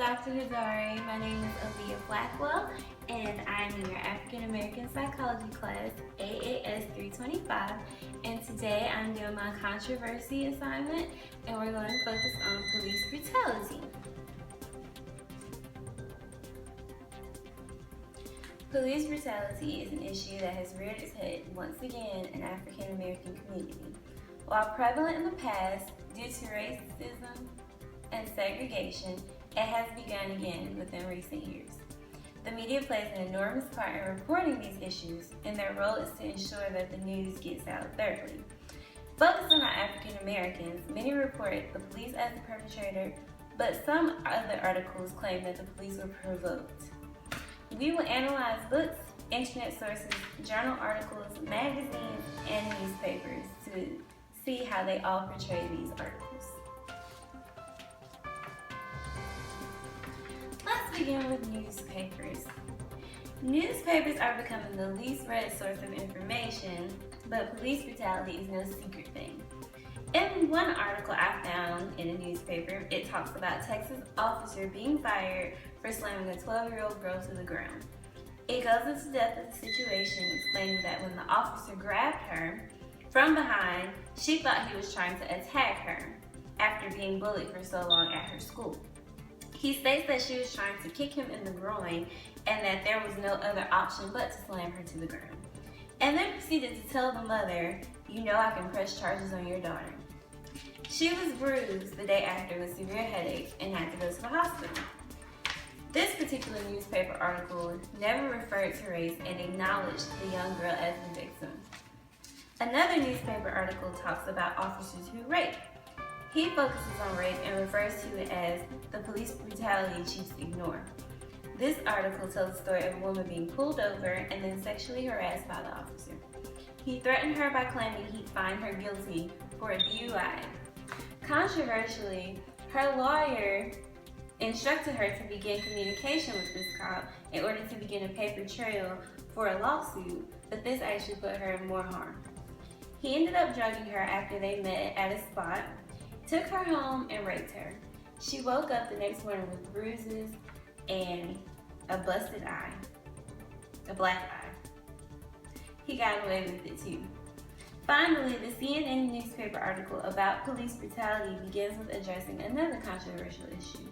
Dr. Hazari. My name is Aaliyah Blackwell, and I'm in your African American Psychology class, AAS 325. And today I'm doing my controversy assignment, and we're going to focus on police brutality. Police brutality is an issue that has reared its head once again in African American community. While prevalent in the past due to racism and segregation, it has begun again within recent years. The media plays an enormous part in reporting these issues, and their role is to ensure that the news gets out thoroughly. Focusing on African Americans, many report the police as the perpetrator, but some other articles claim that the police were provoked. We will analyze books, internet sources, journal articles, magazines, and newspapers to see how they all portray these articles. Let's begin with newspapers. Newspapers are becoming the least read source of information, but police brutality is no secret thing. In one article I found in a newspaper, it talks about a Texas officer being fired for slamming a 12-year-old girl to the ground. It goes into depth of the situation, explaining that when the officer grabbed her from behind, she thought he was trying to attack her after being bullied for so long at her school. He states that she was trying to kick him in the groin and that there was no other option but to slam her to the ground. And then proceeded to tell the mother, "You know I can press charges on your daughter." She was bruised the day after with severe headaches and had to go to the hospital. This particular newspaper article never referred to race and acknowledged the young girl as the victim. Another newspaper article talks about officers who rape. He focuses on rape and refers to it as the police brutality chiefs ignore. This article tells the story of a woman being pulled over and then sexually harassed by the officer. He threatened her by claiming he'd find her guilty for a DUI. Controversially, her lawyer instructed her to begin communication with this cop in order to begin a paper trail for a lawsuit, but this actually put her in more harm. He ended up drugging her after they met at a spot, took her home, and raped her. She woke up the next morning with bruises and a busted eye, a black eye. He got away with it too. Finally, the CNN newspaper article about police brutality begins with addressing another controversial issue.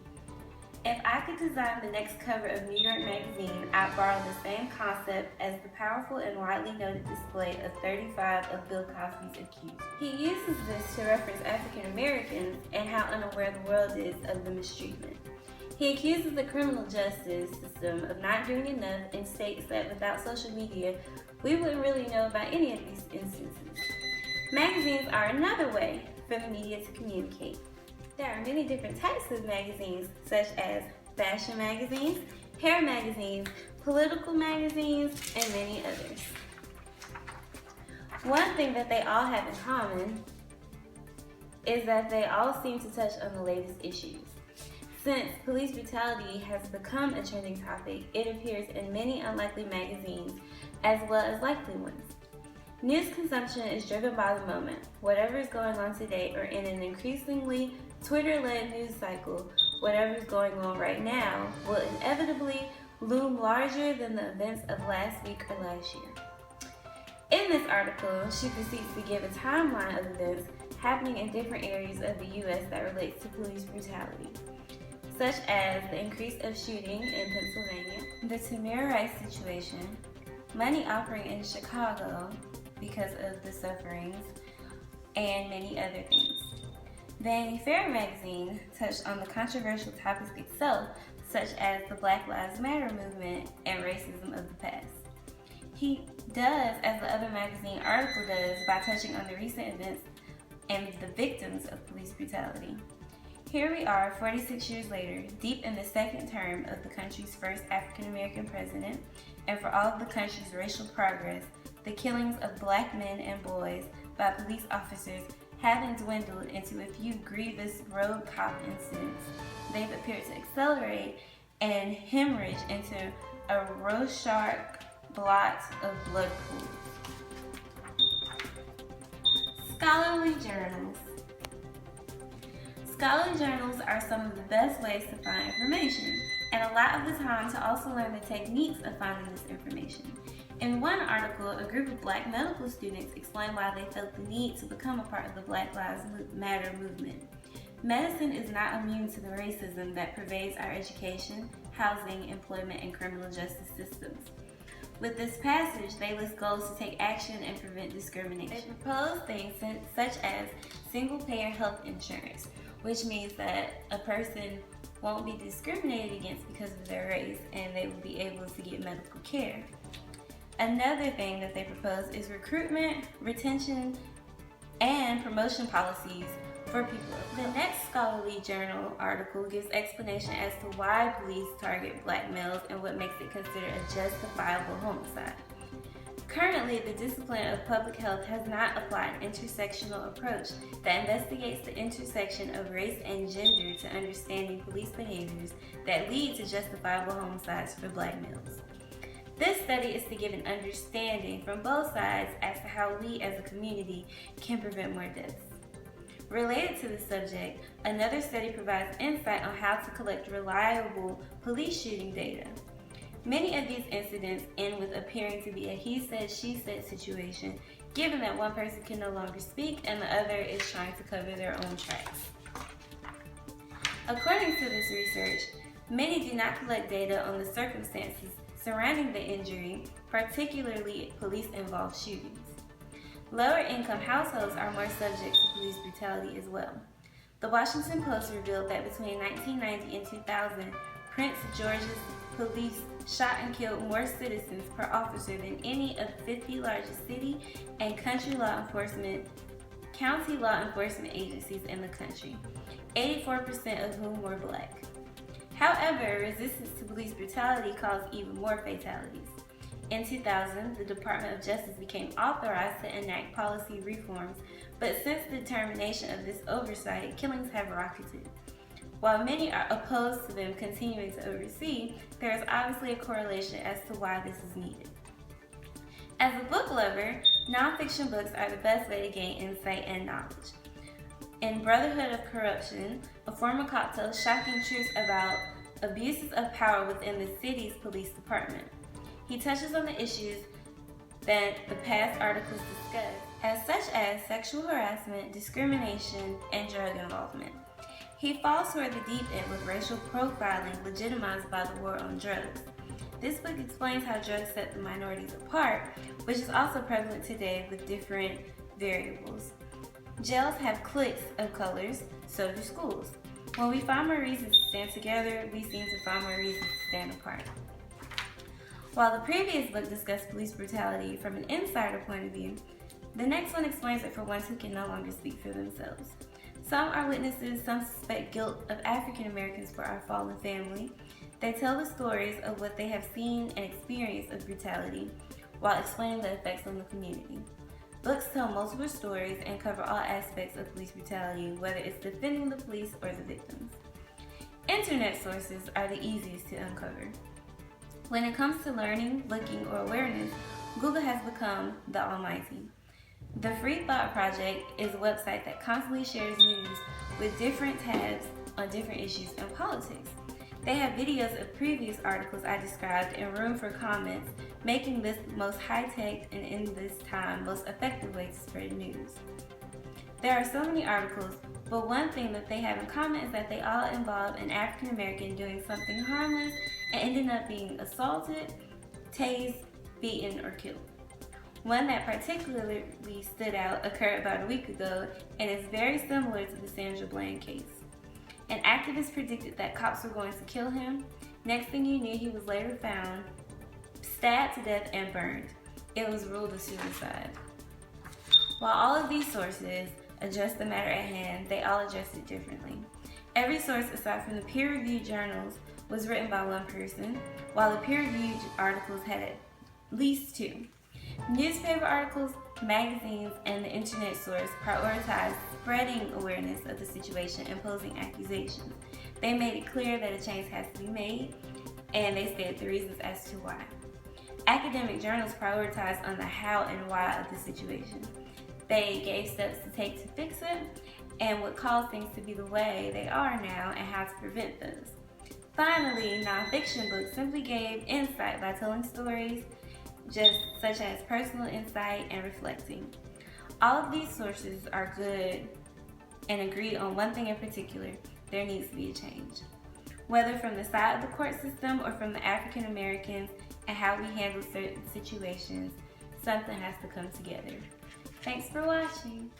If I could design the next cover of New York Magazine, I'd borrow the same concept as the powerful and widely noted display of 35 of Bill Cosby's accused. He uses this to reference African Americans and how unaware the world is of the mistreatment. He accuses the criminal justice system of not doing enough and states that without social media, we wouldn't really know about any of these instances. Magazines are another way for the media to communicate. There are many different types of magazines, such as fashion magazines, hair magazines, political magazines, and many others. One thing that they all have in common is that they all seem to touch on the latest issues. Since police brutality has become a trending topic, it appears in many unlikely magazines as well as likely ones. News consumption is driven by the moment. Whatever is going on today, or in an increasingly Twitter-led news cycle, whatever is going on right now will inevitably loom larger than the events of last week or last year. In this article, she proceeds to give a timeline of events happening in different areas of the U.S. that relates to police brutality, such as the increase of shooting in Pennsylvania, the Tamir Rice situation, money offering in Chicago because of the sufferings, and many other things. Vanity Fair magazine touched on the controversial topics itself, such as the Black Lives Matter movement and racism of the past. He does as the other magazine article does by touching on the recent events and the victims of police brutality. Here we are 46 years later, deep in the second term of the country's first African American president, and for all of the country's racial progress, the killings of black men and boys by police officers having dwindled into a few grievous road cop incidents. They've appeared to accelerate and hemorrhage into a Rorschach blot of blood pools. Scholarly journals. Scholarly journals are some of the best ways to find information, and a lot of the time to also learn the techniques of finding this information. In one article, a group of Black medical students explained why they felt the need to become a part of the Black Lives Matter movement. Medicine is not immune to the racism that pervades our education, housing, employment, and criminal justice systems. With this passage, they list goals to take action and prevent discrimination. They propose things such as single-payer health insurance, which means that a person won't be discriminated against because of their race, and they will be able to get medical care. Another thing that they propose is recruitment, retention, and promotion policies for people of color. The next scholarly journal article gives explanation as to why police target Black males and what makes it considered a justifiable homicide. Currently, the discipline of public health has not applied an intersectional approach that investigates the intersection of race and gender to understanding police behaviors that lead to justifiable homicides for Black males. This study is to give an understanding from both sides as to how we as a community can prevent more deaths. Related to the subject, another study provides insight on how to collect reliable police shooting data. Many of these incidents end with appearing to be a he said, she said situation, given that one person can no longer speak and the other is trying to cover their own tracks. According to this research, many do not collect data on the circumstances surrounding the injury, particularly police-involved shootings. Lower-income households are more subject to police brutality as well. The Washington Post revealed that between 1990 and 2000, Prince George's police shot and killed more citizens per officer than any of the 50 largest city and county law enforcement agencies in the country, 84% of whom were Black. However, resistance to police brutality caused even more fatalities. In 2000, the Department of Justice became authorized to enact policy reforms, but since the termination of this oversight, killings have rocketed. While many are opposed to them continuing to oversee, there is obviously a correlation as to why this is needed. As a book lover, nonfiction books are the best way to gain insight and knowledge. In Brotherhood of Corruption, a former cop tells shocking truths about abuses of power within the city's police department. He touches on the issues that the past articles discussed, such as sexual harassment, discrimination, and drug involvement. He falls toward the deep end with racial profiling legitimized by the war on drugs. This book explains how drugs set the minorities apart, which is also prevalent today with different variables. Jails have cliques of colors, so do schools. When we find more reasons to stand together, we seem to find more reasons to stand apart. While the previous book discussed police brutality from an insider point of view, the next one explains it for ones who can no longer speak for themselves. Some are witnesses, some suspect guilt of African Americans for our fallen family. They tell the stories of what they have seen and experienced of brutality while explaining the effects on the community. Books tell multiple stories and cover all aspects of police brutality, whether it's defending the police or the victims. Internet sources are the easiest to uncover. When it comes to learning, looking, or awareness, Google has become the almighty. The Free Thought Project is a website that constantly shares news with different tabs on different issues and politics. They have videos of previous articles I described and room for comments, making this the most high-tech and in this time most effective way to spread news. There are so many articles, but one thing that they have in common is that they all involve an African American doing something harmless and ending up being assaulted, tased, beaten, or killed. One that particularly stood out occurred about a week ago and is very similar to the Sandra Bland case. An activist predicted that cops were going to kill him. Next thing you knew, he was later found, stabbed to death, and burned. It was ruled a suicide. While all of these sources address the matter at hand, they all address it differently. Every source, aside from the peer-reviewed journals, was written by one person, while the peer-reviewed articles had at least two. Newspaper articles, magazines, and the internet source prioritized spreading awareness of the situation and posing accusations. They made it clear that a change has to be made, and they stated the reasons as to why. Academic journals prioritized on the how and why of the situation. They gave steps to take to fix it, and what caused things to be the way they are now and how to prevent those. Finally, nonfiction books simply gave insight by telling stories just such as personal insight and reflecting. All of these sources are good and agree on one thing in particular: there needs to be a change. Whether from the side of the court system or from the African Americans and how we handle certain situations, something has to come together. Thanks for watching.